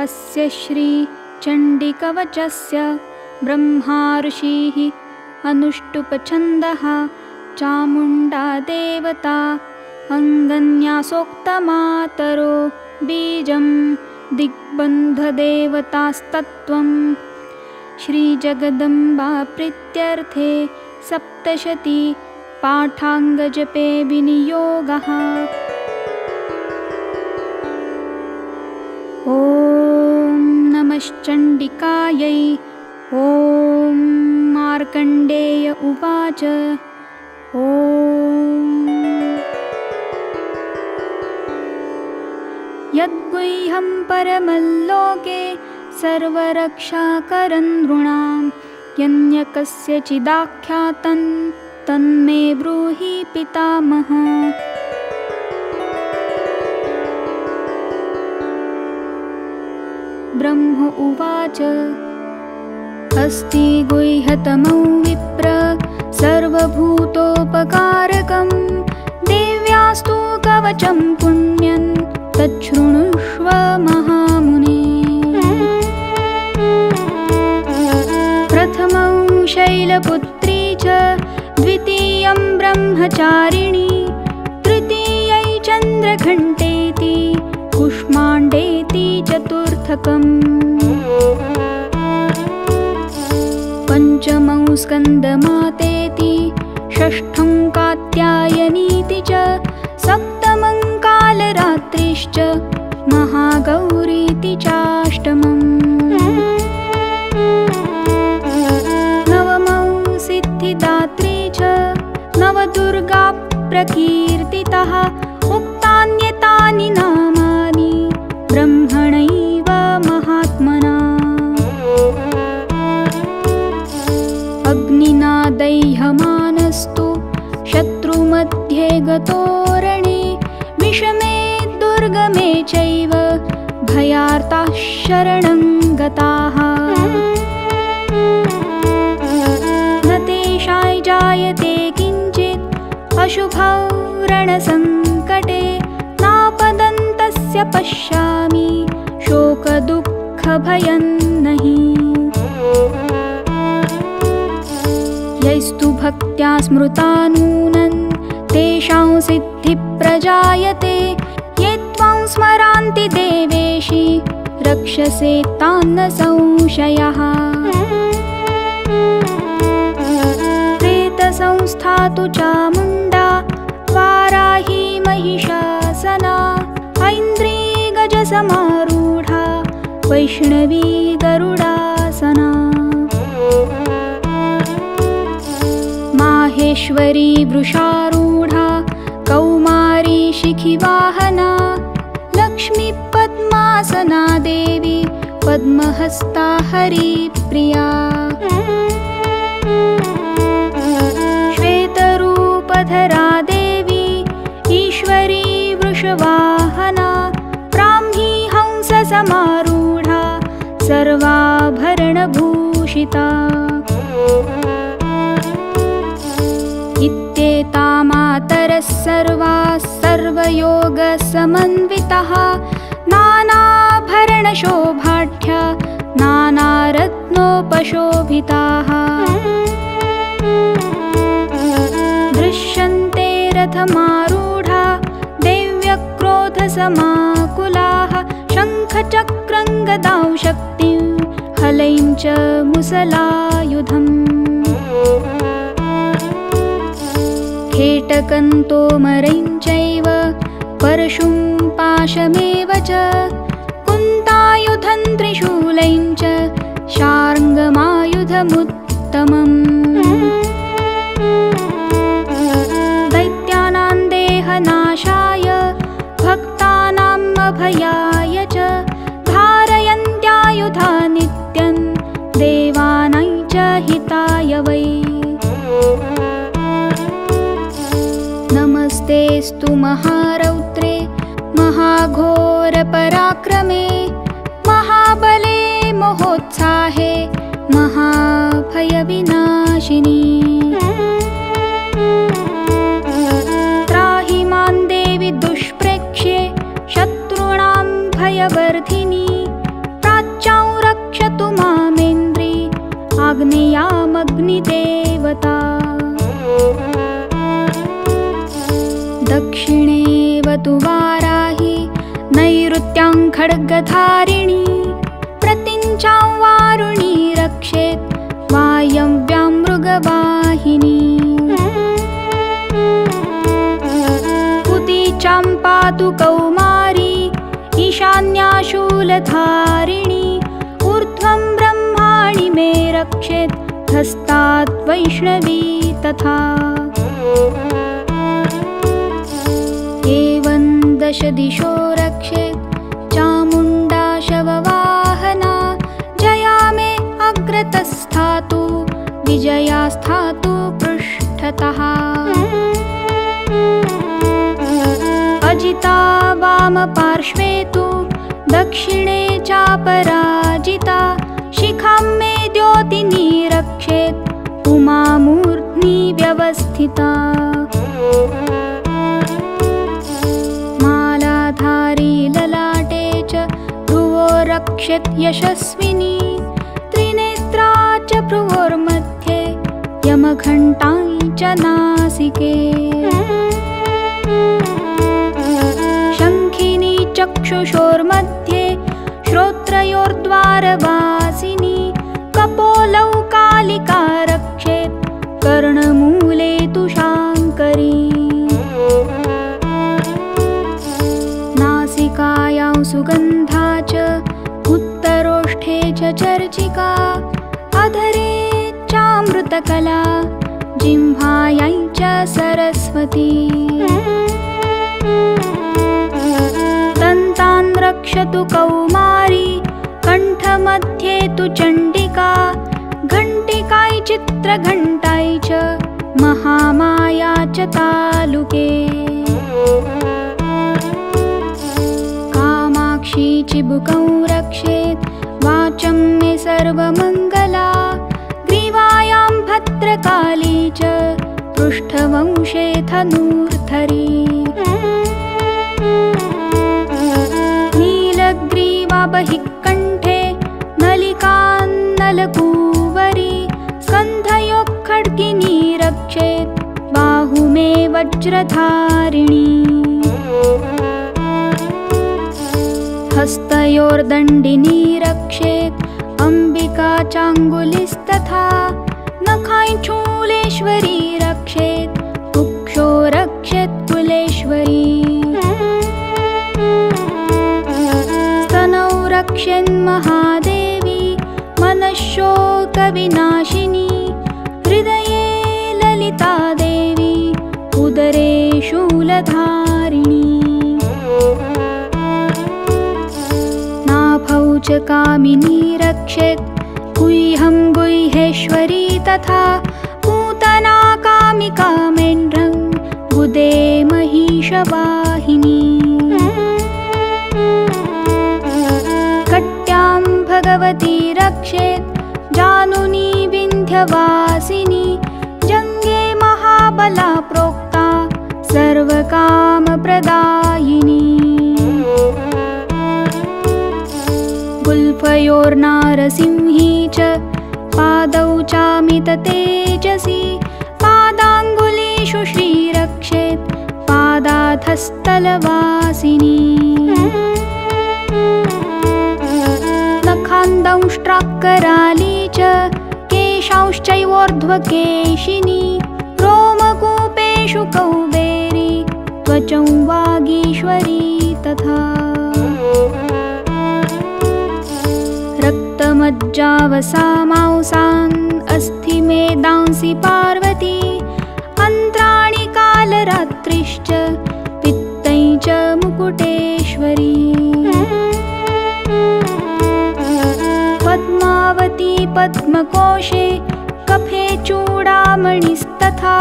अस्य श्रीचण्डिकवचस्य ब्रह्मा ऋषिः अनुष्टुप्छन्दः चामुण्डा देवता अङ्गन्यासोक्तमातरो बीजं दिग्बन्धदेवतास्तत्त्वं श्रीजगदम्बा प्रीत्यर्थे सप्तशती पाठाङ्गजपे विनियोगः। ॐ नमश्चण्डिकायै। ॐ मार्कण्डेय उवाच। ॐ यद्गुह्यं परमल्लोके सर्वरक्षाकरं नृणां यन्यकस्यचिदाख्यातं तन्मे ब्रूहि पितामह। ब्रह्म उवाच। अस्ति गुह्यतमं विप्र सर्वभूतोपकारकं देव्यास्तु कवचं पुण्यं तच्छृणुष्व महामुने। प्रथमं शैलपुत्री च द्वितीयं ब्रह्मचारिणी तृतीयै चन्द्रघण्टेति कुष्माण्डेति चतुर्थकम्। पञ्चमं स्कन्दमातेति षष्ठं कात्यायनीति च सप्तमं कालरात्रिश्च महागौरीति चाष्टमम्। नवमं सिद्धिदात्री च नवदुर्गा प्रकीर्तितः उक्तान्येतानि नामानि ब्रह्मणैव महात्मना। अग्निना दह्यमानस्तु शत्रुमध्ये गतोरणे विषमे दुर्गमे चैव भयार्ताः शरणं गताः। न तेषां जायते किञ्चित् अशुभौ रणसङ्कटे नापदन्तस्य पश्यामि शोकदुःखभयं नहि। यैस्तु भक्त्या स्मृता नूनं तेषां सिद्धिप्रजायते ये त्वां स्मरन्ति देवेशि रक्षसे तान्न संशयः। प्रेतसंस्था तु चामुण्डा वाराही महिषासना ऐन्द्री गजसमारूढा वैष्णवी गरुडासना। माहेश्वरी वृषारूढा कौमारी शिखिवाहना लक्ष्मी पद्मासना देवी पद्महस्ता हरिप्रिया। श्वेतरूपधरा देवी ईश्वरी वृषवाहना ब्राह्मी हंससमारूढा सर्वाभरणभूषिता। इत्येता मातरः सर्वाः सर्वयोगसमन्विताः नानाभरणशोभाढ्या नानारत्नोपशोभिताः। दृश्यन्ते रथमारूढा देव्यक्रोधसमाकुलाः शङ्खचक्रं गदां शक्तिं हलैं च मुसलायुधम्। खेटकं तोमरं चैव परशुं पाशमेव च कुन्तायुधं त्रिशूलं च शार्ङ्गमायुधमुत्तमम्। दैत्यानां देहनाशाय भक्तानाम् अभयाय च धारयन्त्यायुधा नित्यं देवानां च हिताय वै। नमस्तेस्तु महारौद्रे महाघोरपराक्रमे महाबले महोत्साहे महाभयविनाशिनी। त्राहि मां देवि दुष्प्रेक्ष्ये शत्रूणां भयवर्धिनी देवता। दक्षिणेवतु वाराही नैऋत्यां खड्गधारिणी प्रतिञ्चां वारुणी रक्षेत् वायव्यां मृगवाहिनी। उदीचां पातु कौमारी ईशान्या शूलधारिणी ऊर्ध्वं ब्रह्माणि मे रक्षेत् हस्तात् वैष्णवी तथा। एवं दश दिशो रक्षेत् चामुण्डा शववाहना जया मे अग्रतस्थातु विजया स्थातु पृष्ठतः। अजिता वामपार्श्वे तु दक्षिणे चापराजिता शिखां मे द्योतिनी रक्षेत् उमामूर्ध्नि व्यवस्थिता। मालाधारी ललाटे च भ्रुवो रक्षेत् यशस्विनी त्रिनेत्रा च भ्रुवोर्मध्ये यमघण्टां च नासिके। शङ्खिनी चक्षुषोर्मध्ये श्रोत्रयोर्द्वारवासिनी कपोलौ कालिका रक्षेत् कर्णमूले तु शाङ्करी। नासिकायां सुगन्धा च उत्तरोष्ठे च चर्चिका अधरे चामृतकला जिह्वायै च सरस्वती। दन्तान् रक्षतु कौमारी कण्ठमध्ये तु चण्डिका घण्टिकाय चित्रघण्टाय च महामाया च तालुके। कामाक्षी चिबुकौ रक्षेत् वाचं मे सर्वमङ्गला ग्रीवायां भद्रकाली च पृष्ठवंशे धनुर्धरी। नीलग्रीवा बहिः कण्ठे नलिकान्नलकूवरी स्कन्धयोः खड्गिनी रक्षेत् बाहु मे वज्रधारिणी। हस्तयोर्दण्डिनी रक्षेत् अम्बिका चाङ्गुलिस्तथा नखाय शूलेश्वरी रक्षेत् कुक्षो रक्षेत् कुलेश्वरी। स्तनौ रक्षेन्महादेवी मनःशोकविनाशिनी हृदये ललिता देवी उदरे शूलधारिणी। नाभौ च कामिनी रक्षेत् गुह्यं गुह्येश्वरी तथा पूतना कामिका मेढ्रं गुदे महिषवाहिनी। कट्यां भगवती रक्षेत् जानुनी विन्ध्यवासिनी जङ्गे महाबला प्रोक्ता सर्वकामप्रदायिनी। गुल्फयोर्नारसिंही च पादौ चामिततेजसी पादाङ्गुलीषु श्रीरक्षेत् पादाधस्तलवासिनी। नखान्दंष्ट्राकराली च केशांश्चैवोर्ध्वकेशिनी रोमकूपेषु कौबेरी त्वचं वागीश्वरी तथा। रक्तमज्जावसामांसान् अस्थिमेदांसि पार्वती अन्त्राणि कालरात्रिश्च पित्तै च मुकुटेश्वरी। पद्मावती पद्मकोशे कफे चूडामणिस्तथा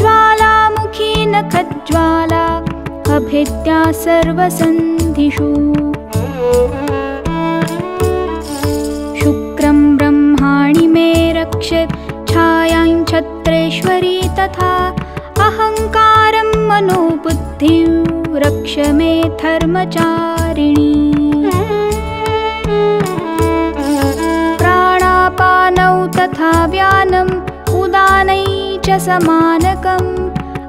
ज्वालामुखी नखज्वाला अभेद्या सर्वसन्धिषु। शुक्रं ब्रह्माणि मे रक्षेत् छायां छत्रेश्वरी तथा अहङ्कारं मनोबुद्धिं रक्ष मे धर्मचारिणी। प्राणापानौ तथा व्यानं स्थानै च समानकं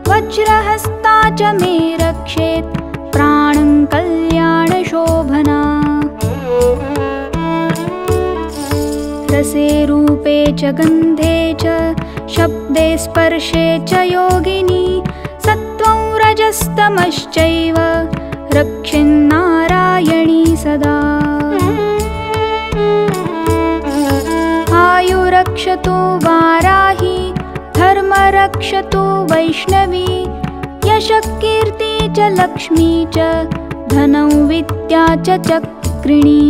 वज्रहस्ता च मे रक्षेत् प्राणं कल्याणशोभना रसे रूपे च गन्धे च शब्दे स्पर्शे च योगिनी सत्त्वं रजस्तमश्चैव रक्षेन्नारायणी सदा आयुरक्षतु वाराही धर्मरक्षतु वैष्णवी यशकीर्ति च लक्ष्मी च धनं विद्या च चक्रिणी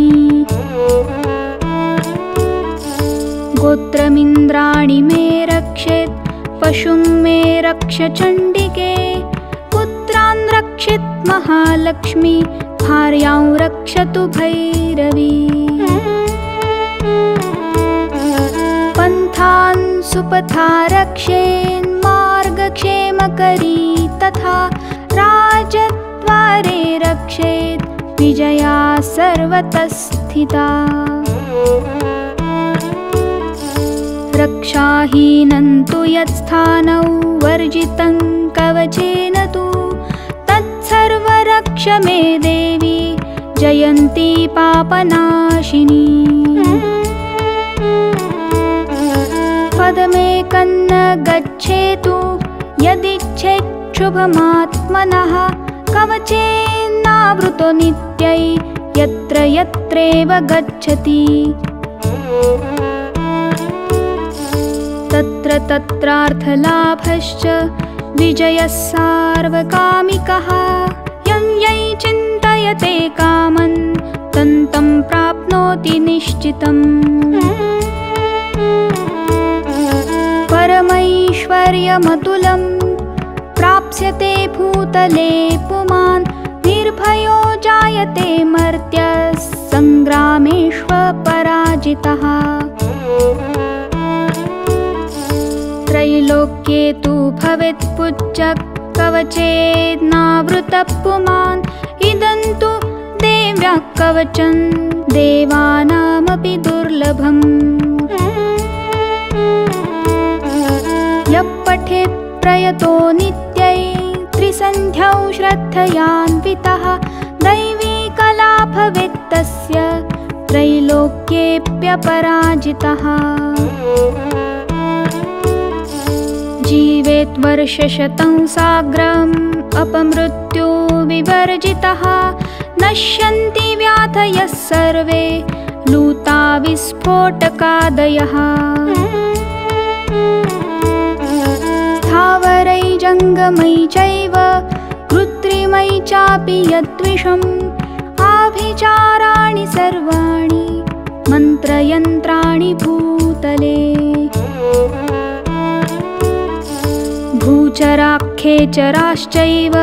गोत्रमिन्द्राणि मे रक्षेत् पशुं मे रक्ष चण्डिके पुत्रान् रक्षेत् महालक्ष्मी भार्यां रक्षतु भैरवी पन्थान् सुपथा रक्षेन्मार्गक्षेमकरी तथा राजद्वारे रक्षेत् विजया सर्वतः स्थिता रक्षाहीनं तु यत्स्थानौ वर्जितं कवचेन तु तत्सर्वरक्ष मे देवी जयन्ती पापनाशिनी पदमेकं न गच्छेतु यदिच्छेच्छुभमात्मनः कवचेन्नावृतो नित्यै यत्र यत्रैव गच्छति तत्र तत्रार्थलाभश्च विजयः सार्वकामिकः यं यै चिन्तयते कामं तं प्राप्नोति निश्चितम् परमैश्वर्यमतुलं प्राप्स्यते भूतले पुमान् निर्भयो जायते मर्त्यः सङ्ग्रामेष्वपराजितः त्रैलोक्ये तु भवेत् पूज्यः कवचेनावृतः पुमान् इदं तु देव्याः कवचं देवानामपि दुर्लभम् यः पठेत् प्रयतो नित्यै त्रिसन्ध्यौ श्रद्धयान्वितः दैवी कला भवेत् तस्य त्रैलोक्येऽप्यपराजितः जीवेत् वर्षशतं साग्रम् अपमृत्यु विवर्जितः नश्यन्ति व्याधयः सर्वे लूता विस्फोटकादयः स्थावरै जङ्गमै चैव कृत्रिमै चापि यद्विषम् आभिचाराणि सर्वाणि मन्त्रयन्त्राणि भूतले भूचराख्येचराश्चैव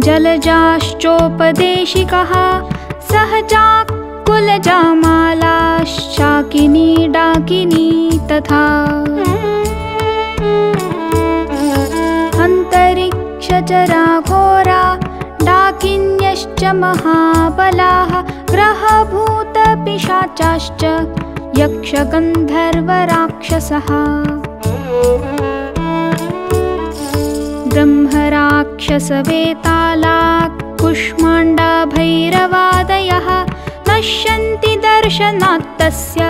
जलजाश्चोपदेशिकः सहजाः कुलजामालाश्चाकिनी डाकिनी तथा अन्तरिक्षचराघोरा डाकिन्यश्च महाबलाः ग्रहभूतपिशाचाश्च यक्षगन्धर्वराक्षसः ब्रह्मराक्षसवेतालाः कुष्माण्डा भैरवादयः नश्यन्ति दर्शनात् तस्य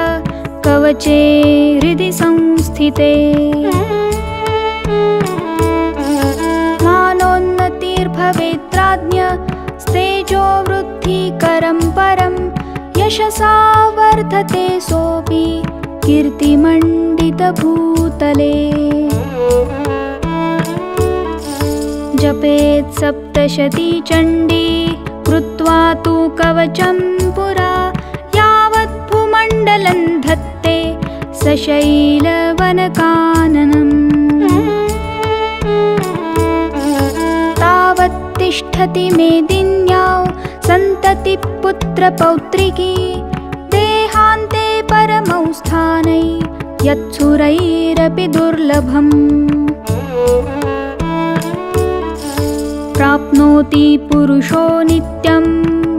कवचे हृदि संस्थिते मानोन्नतिर्भवेद्राज्ञ स्तेजो वृद्धिकरं परं यशसा वर्धते सोऽपि कीर्तिमण्डितभूतले जपेत् सप्तशती चण्डी कृत्वा तु कवचं पुरा यावत् भूमण्डलं धत्ते सशैलवनकाननम् तावत् तिष्ठति मेदिन्यां सन्ततिपुत्रपौत्रिकी देहान्ते परमौ स्थानै यत्सुरैरपि दुर्लभम् प्राप्नोति पुरुषो नित्यं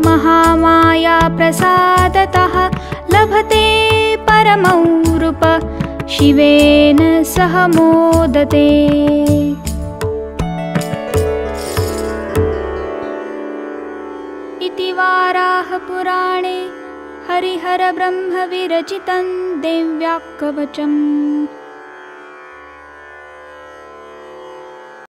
महामाया प्रसादतः लभते परमौ रूप शिवेन स सह मोदते। इति वाराहपुराणे हरिहरब्रह्मविरचितं देव्याः कवचम्।